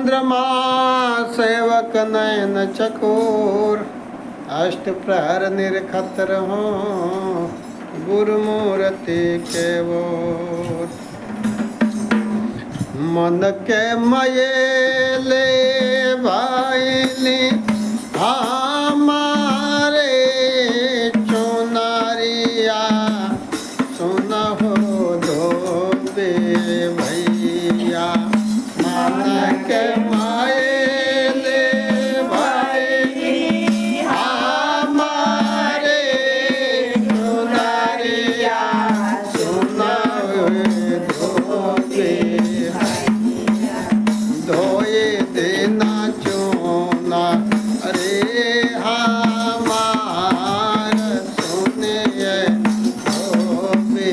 चंद्रमा सेवक नयन चकोर, अष्ट प्रहर निरखतर हो गुरुमूर्ति के ओर। मन के मयेले भाईली हमारे चुनरिया, सुनहो धोबे भैया। मन के मयेले भाईली हमारे चुनरिया, सुनहो धोबे धोए देना चोना रे हमार, सुनिए धोबे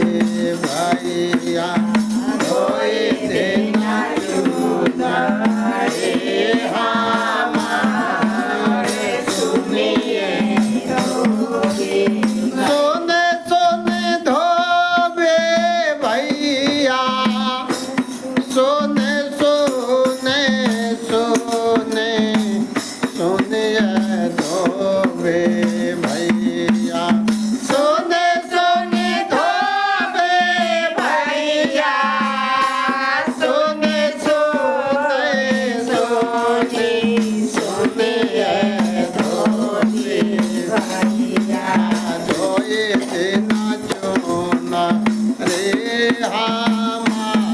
भैया। धोए देना चोना रे हमार, सुनिए धोबे। सोने सोने धोबे भैया, सोने सोने सोने सोने धोबे भैया। सोने सोने धोबे भैया, सोने सोने सोने सोने धोबे भैया। धोए देना चोना रे हमार,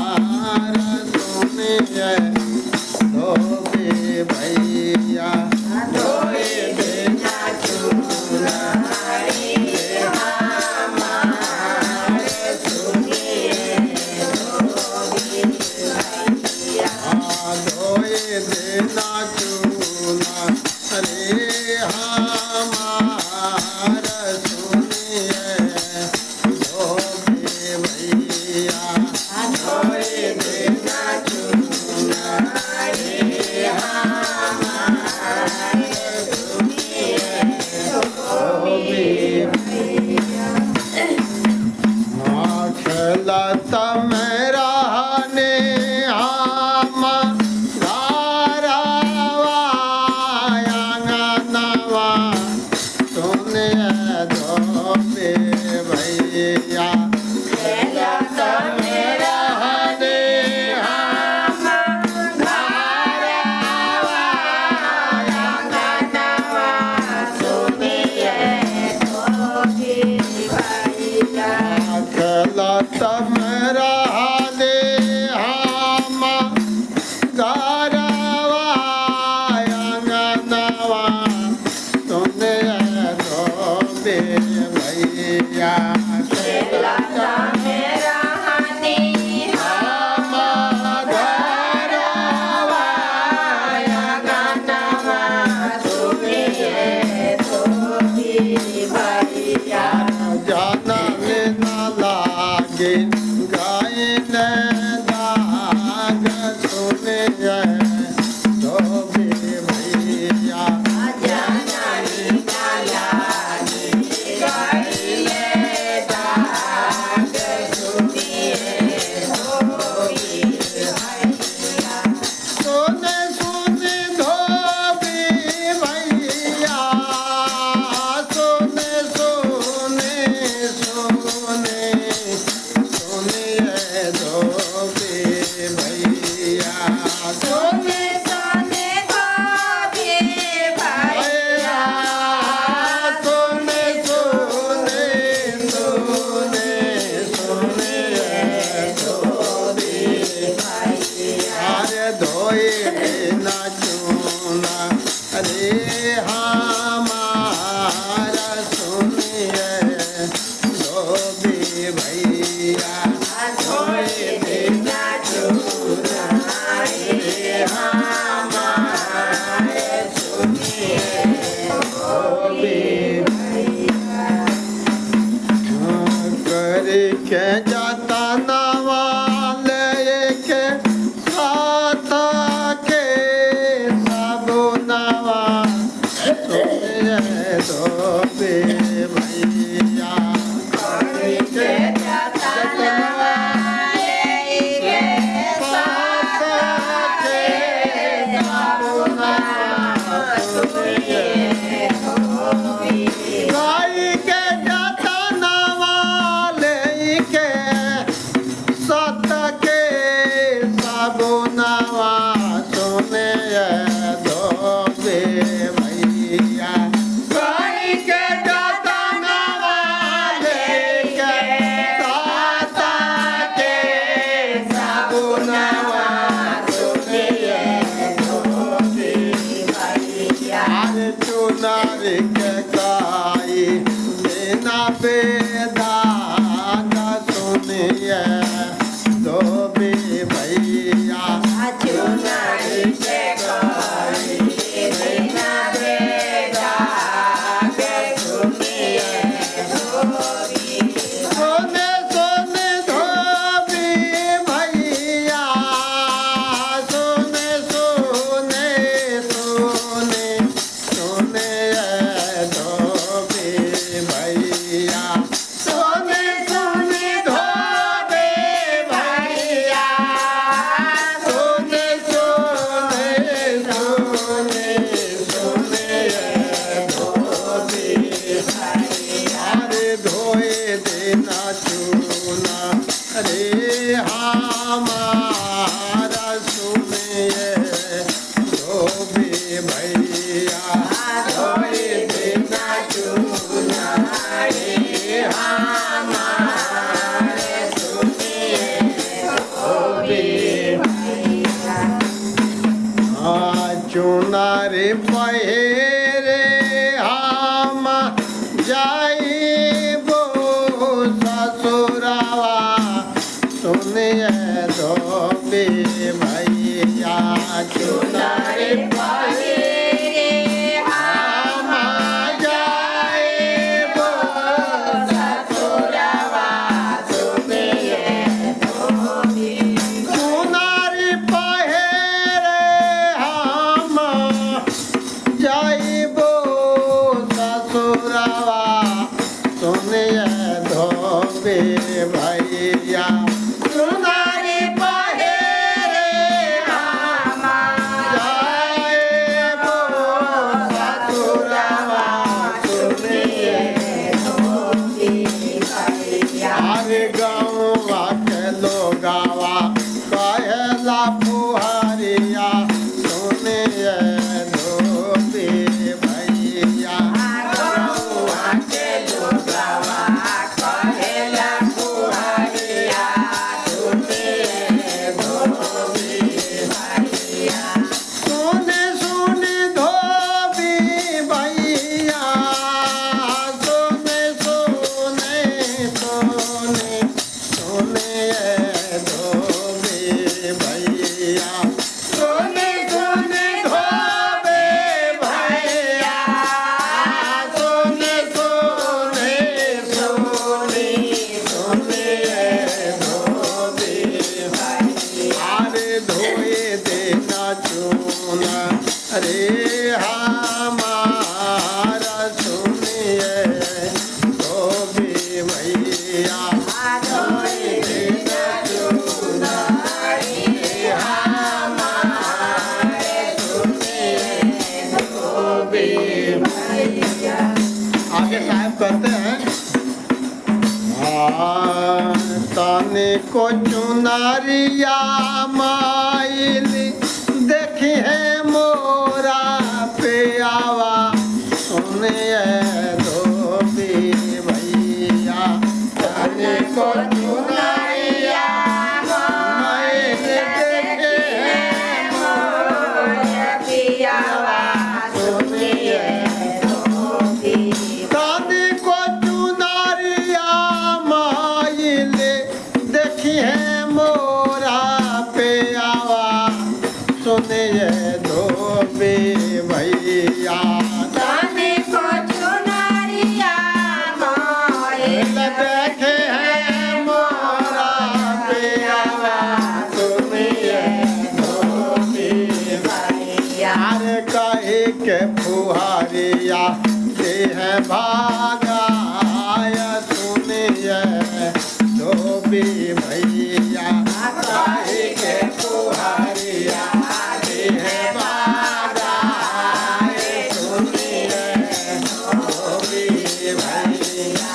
सुनिए धोबे भैया। धोए देना चोना रे हमार, सुनिए धोबे भैया। धोए देना चोना रे हमार, सुनिए धोबे भैया। धोए देना चोना रे हमार, सुनिए धोबे भैया। खेलता मेरा ने हम गारवा आंगनवा, सुनिए धोबे भैया। खेलता मेरा ने हम गारवा आंगनवा, सुनिए धोबे भैया। खेलता मेरा ने हम गारवा आंगनवा, सुनिए धोबे भैया। खेलता मेरा ने हम गारवा आंगनवा, सुनिए धोबे भैया। जाना लेना लागे गायन दाग, सुनिए धोबे भैया। जाना लेना लागे गायन दाग, सुनिए धोबे भैया। सोने सोने धोबे भैया, सोने सोने सोने सोने धोबे भैया। सोने सोने धोबे भैया, सोने सोने सोने सोने धोबे भैया। अरे धोए देना चोना रे हमार, सुनिए धोबे भैया। धोए देना चोना रे हमार, सुनिए धोबे भैया। करके जाता नवाले के साथ के सब नवा, के गाई बिना बेदाग सुनिए धोबी भैया चुनरी के गाई बिना बेदाग सुनिए धोबी सोने सोने धोबी भैया सोने सोने सोने सोने धोबी भैया सोने सोने धोबी भैया सोने सोने सोने सोने धोबी अरे धोए देना चूना अरे हमारा सुनिए धोबी भैया धोए देना चूना अरे हमारे सुनिए धोबी चुनारे पहेरे हम जाइबो ससुरावा सुनिए धोबी भैया चुनारे पहेरे हम जाइबो ससुरावा सुनिए चुनारी पहेरे हम जाइबो ससुरावा सुनिए धोबी भैया चुनारी पहेरे हम जाइबो ससुरावा सुनिए अरे गाँवा के लोगावा कहेला पुहारिया सुनिए धोबी भैया गौआ के लोगवा कहेला पुहरिया सुनिए धोबी भैया सुने सुने धोबी भैया सोने सोने सोने सोने धोबी भैया सोने सोने धोबी भैया सोने सोने सोने सोने धोबी अरे धोए देना चूना अरे हमारा सुनिए धोबी भैया धोए देना चूना अरे हमारे सुनिए धोबी आगे साहब कहते हैं ताने को चुनारिया माइली देखी है मोरा पे आवा सुनिए धोबी भैया ताने को चुनारिया माइली देखी है पियावा सुनिए ताने को चुनारिया माइली देखी है मोरा पे आवा सुनिए धोबी भैया ताने को चुनरिया मोइल देखे हैं मोरा पे आवा सुनिए धोबी भैया अरे कहे के फुहारिया दे है भागाया सुनिए धोबी भैया कहे के फुहारिया दे है भागाया सुनिए धोबी भैया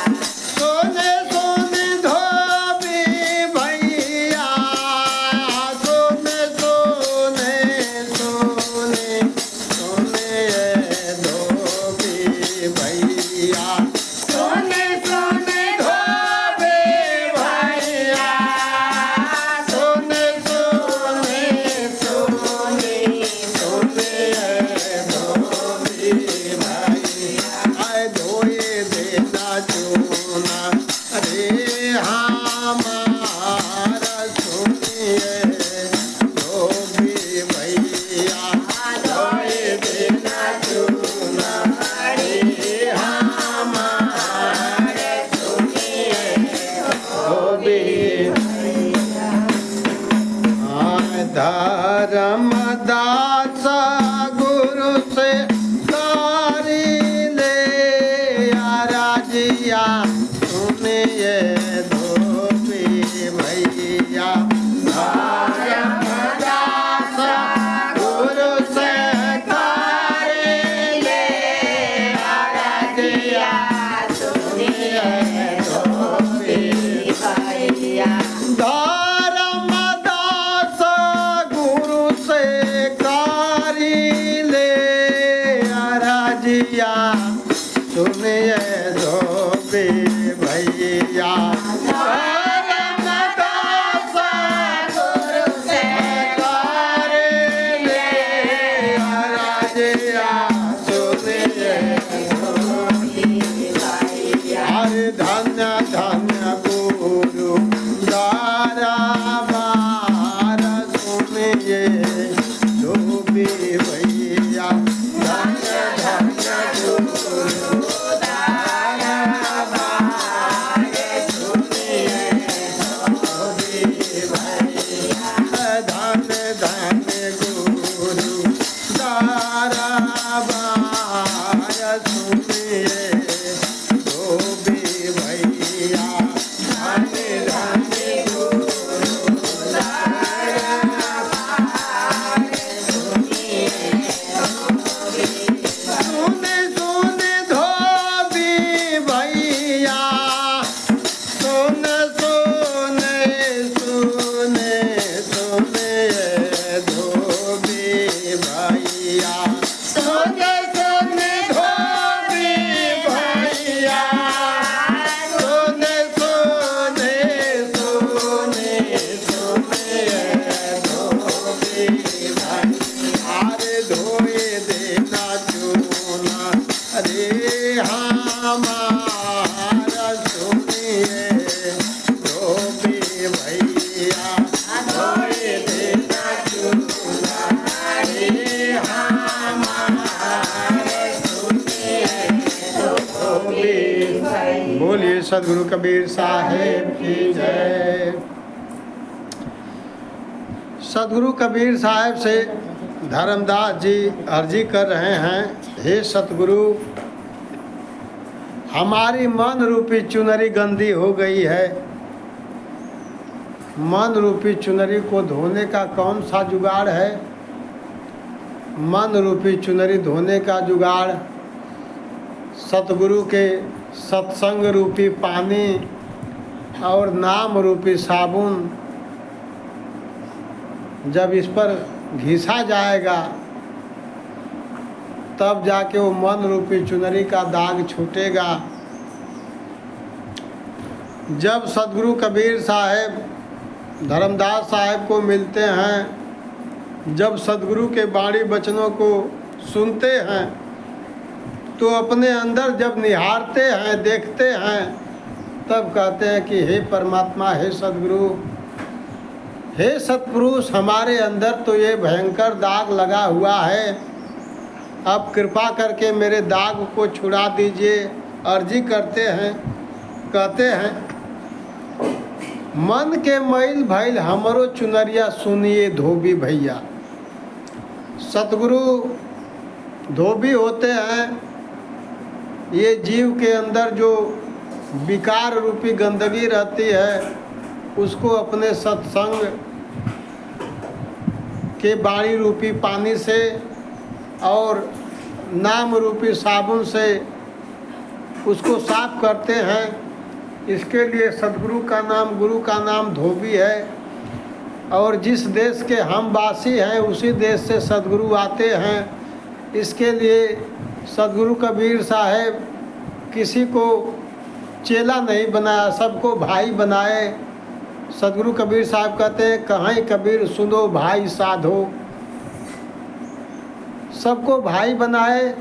सोने सोने धोबी भैया सोने सोने सोने सोने धोबी भैया सोने सोने धोबी भैया सोने सोने गुरु से कारी ले राजिया सुनिए धोबी भैया धर्मदास गुरु से कारी ले राजिया सुनिए धोबी भैया धर्मदास गुरु से कारी ले राजिया सुनिए धोबी भैया धर्मदास गुरु से कारी ले राजिया सुनिए भैया हरे धन्य धन्य गुरु दाराबार सुनिए धोबी भैया धन्य धन्य गुरु दाराबार सुनिए धोबी भैया धन्य धन्य गुरु दाराबार सुनिए धोबी भैया धन्य धन्य सुने सुने धोबी भैया सुन सुने सुने सुने धोबी भैया सुने सुने धोबी भैया सुने सुने सुने सुने धोबी भैया अरे धोए देना चूना अरे हमारा सुनिए धोबी भैया धोए देना चूना अरे हमारा सुनिए धोबी भैया बोलिए सदगुरु कबीर साहेब की जय। सदगुरु कबीर साहेब से धर्मदास जी अर्जी कर रहे हैं, हे सतगुरु हमारी मन रूपी चुनरी गंदी हो गई है। मन रूपी चुनरी को धोने का कौन सा जुगाड़ है? मन रूपी चुनरी धोने का जुगाड़ सतगुरु के सत्संग रूपी पानी और नाम रूपी साबुन जब इस पर घिसा जाएगा तब जाके वो मन रूपी चुनरी का दाग छूटेगा। जब सदगुरु कबीर साहेब धर्मदास साहेब को मिलते हैं, जब सदगुरु के बाणी वचनों को सुनते हैं तो अपने अंदर जब निहारते हैं, देखते हैं, तब कहते हैं कि हे परमात्मा, हे सदगुरु, हे सत्पुरुष, हमारे अंदर तो ये भयंकर दाग लगा हुआ है, अब कृपा करके मेरे दाग को छुड़ा दीजिए। अर्जी करते हैं, कहते हैं मन के मैल भैल हमरो चुनरिया सुनिए धोबी भैया। सतगुरु धोबी होते हैं, ये जीव के अंदर जो विकार रूपी गंदगी रहती है उसको अपने सत्संग के बाणी रूपी पानी से और नाम रूपी साबुन से उसको साफ करते हैं। इसके लिए सदगुरु का नाम, गुरु का नाम धोबी है। और जिस देश के हम वासी हैं उसी देश से सदगुरु आते हैं। इसके लिए सदगुरु कबीर साहेब किसी को चेला नहीं बनाया, सबको भाई बनाए। सदगुरु कबीर साहब कहते हैं, कहीं कबीर सुनो भाई साधो, सबको भाई बनाए।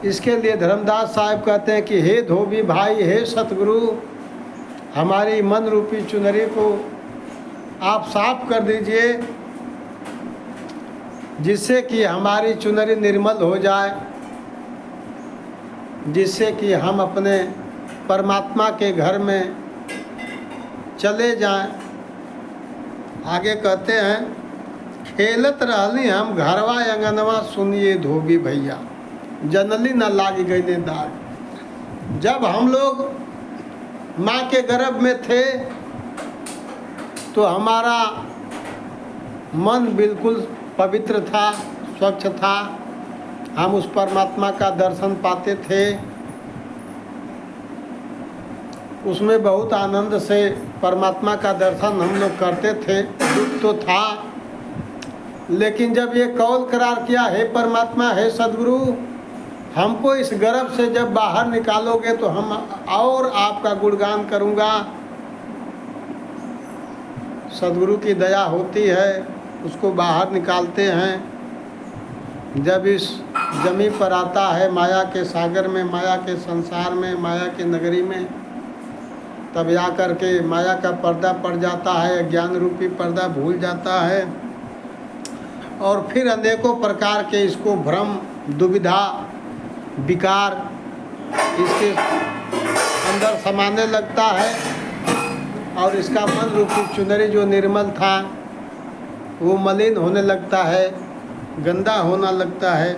इसके लिए धर्मदास साहब कहते हैं कि हे धोबी भाई, हे सतगुरु, हमारी मन रूपी चुनरी को आप साफ कर दीजिए, जिससे कि हमारी चुनरी निर्मल हो जाए, जिससे कि हम अपने परमात्मा के घर में चले जाएं। आगे कहते हैं, खेलत रहली हम घरवा अंगनवा सुनिए धोबी भैया, जनली न लाग गईले दाग। जब हम लोग माँ के गर्भ में थे तो हमारा मन बिल्कुल पवित्र था, स्वच्छ था। हम उस परमात्मा का दर्शन पाते थे, उसमें बहुत आनंद से परमात्मा का दर्शन हम लोग करते थे। दुख तो था, लेकिन जब ये कौल करार किया, हे परमात्मा, हे सद्गुरु, हमको इस गर्भ से जब बाहर निकालोगे तो हम और आपका गुणगान करूँगा। सद्गुरु की दया होती है, उसको बाहर निकालते हैं। जब इस जमी पर आता है माया के सागर में, माया के संसार में, माया के नगरी में, तब या करके माया का पर्दा पड़ जाता है, ज्ञान रूपी पर्दा भूल जाता है और फिर अनेकों प्रकार के इसको भ्रम, दुविधा, विकार इसके अंदर समाने लगता है और इसका मन रूपी चुनरी जो निर्मल था वो मलिन होने लगता है, गंदा होना लगता है।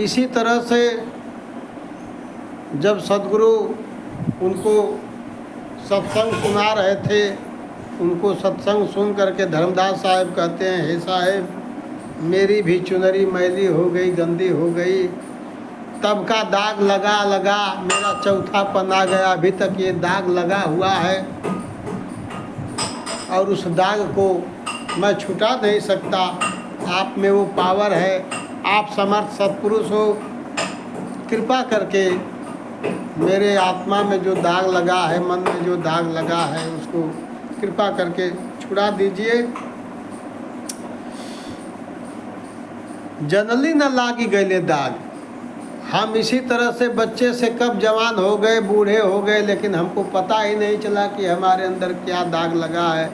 इसी तरह से जब सद्गुरु उनको सत्संग सुना रहे थे, उनको सत्संग सुन करके धर्मदास साहब कहते हैं, हे साहब, मेरी भी चुनरी मैली हो गई, गंदी हो गई। तब का दाग लगा लगा मेरा चौथापन आ गया, अभी तक ये दाग लगा हुआ है और उस दाग को मैं छुटा नहीं सकता। आप में वो पावर है, आप समर्थ सत्पुरुष हो, कृपा करके मेरे आत्मा में जो दाग लगा है, मन में जो दाग लगा है, उसको कृपा करके छुड़ा दीजिए। जनली न लागी गईले दाग। हम इसी तरह से बच्चे से कब जवान हो गए, बूढ़े हो गए, लेकिन हमको पता ही नहीं चला कि हमारे अंदर क्या दाग लगा है।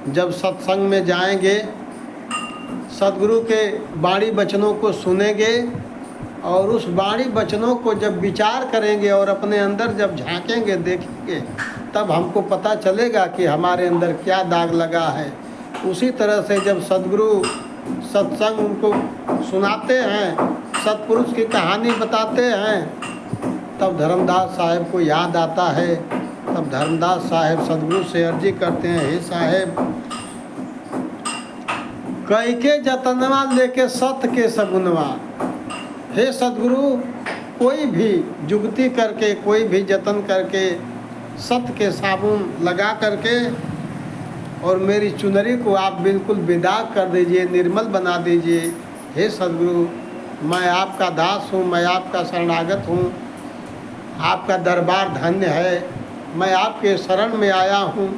जब सत्संग में जाएंगे, सद्गुरु के बाणी वचनों को सुनेंगे और उस बाणी वचनों को जब विचार करेंगे और अपने अंदर जब झांकेंगे, देखेंगे, तब हमको पता चलेगा कि हमारे अंदर क्या दाग लगा है। उसी तरह से जब सद्गुरु सत्संग उनको सुनाते हैं, सत्पुरुष की कहानी बताते हैं, तब धर्मदास साहब को याद आता है। तब धर्मदास साहब सद्गुरु से अर्जी करते हैं, हे साहब, कई के जतनवा लेके सत्य के सगुनवा। हे सद्गुरु, कोई भी जुगती करके, कोई भी जतन करके सत्य के साबुन लगा करके और मेरी चुनरी को आप बिल्कुल बेदाग कर दीजिए, निर्मल बना दीजिए। हे सद्गुरु, मैं आपका दास हूँ, मैं आपका शरणागत हूँ, आपका दरबार धन्य है, मैं आपके शरण में आया हूँ।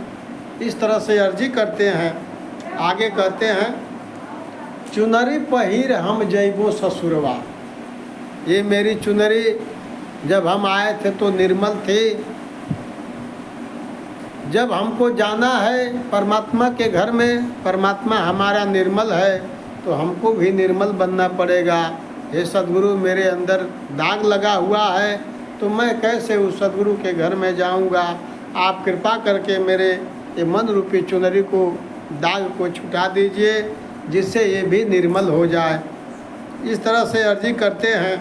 इस तरह से अर्जी करते हैं। आगे कहते हैं, चुनरी पहिर हम जैबो ससुरवा। ये मेरी चुनरी जब हम आए थे तो निर्मल थी। जब हमको जाना है परमात्मा के घर में, परमात्मा हमारा निर्मल है, तो हमको भी निर्मल बनना पड़ेगा। हे सद्गुरु, मेरे अंदर दाग लगा हुआ है, तो मैं कैसे उस सद्गुरु के घर में जाऊंगा। आप कृपा करके मेरे ये मन रूपी चुनरी को, दाग को छुटा दीजिए, जिससे ये भी निर्मल हो जाए। इस तरह से अर्जी करते हैं।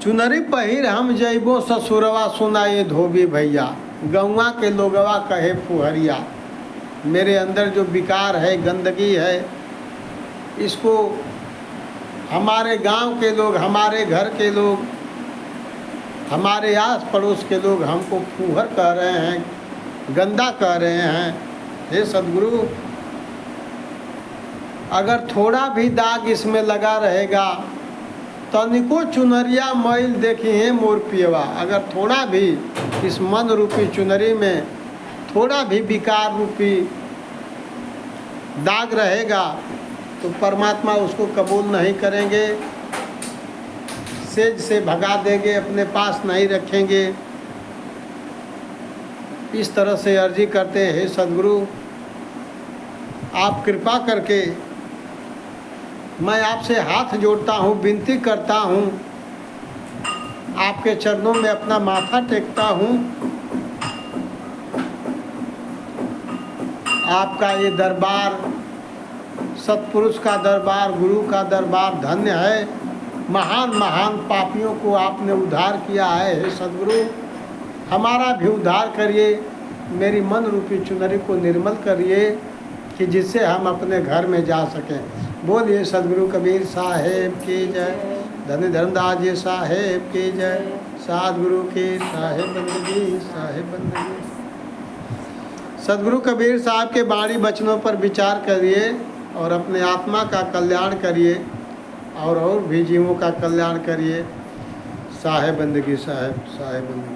चुनरी पहिर हम जैबो ससुरवा, सुनाए धोबी भैया। गौवा के लोगवा कहे फुहरिया। मेरे अंदर जो विकार है, गंदगी है, इसको हमारे गांव के लोग, हमारे घर के लोग, हमारे आस पड़ोस के लोग हमको फूहर कह रहे हैं, गंदा कह रहे हैं। हे सद्गुरु, अगर थोड़ा भी दाग इसमें लगा रहेगा, तनिको चुनरिया मैल देखी है मोर पियवा। अगर थोड़ा भी इस मन रूपी चुनरी में थोड़ा भी विकार रूपी दाग रहेगा, तो परमात्मा उसको कबूल नहीं करेंगे, सेज से भगा देंगे, अपने पास नहीं रखेंगे। इस तरह से अर्जी करते हैं, हे सद्गुरु, आप कृपा करके, मैं आपसे हाथ जोड़ता हूँ, विनती करता हूँ, आपके चरणों में अपना माथा टेकता हूँ। आपका ये दरबार सतपुरुष का दरबार, गुरु का दरबार धन्य है। महान महान पापियों को आपने उद्धार किया है। हे सद्गुरु, हमारा भी उद्धार करिए, मेरी मन रूपी चुनरी को निर्मल करिए कि जिससे हम अपने घर में जा सकें। बोलिए सद्गुरु कबीर साहेब की जय, धन्य धर्मदास जी साहेब की जय, सद्गुरु की साहेब बंदगी, साहेब बंदगी। सद्गुरु कबीर साहब के बाणी वचनों पर विचार करिए और अपने आत्मा का कल्याण करिए और भी जीवों का कल्याण करिए। साहेब बंदगी, साहेब साहेब बंदगी।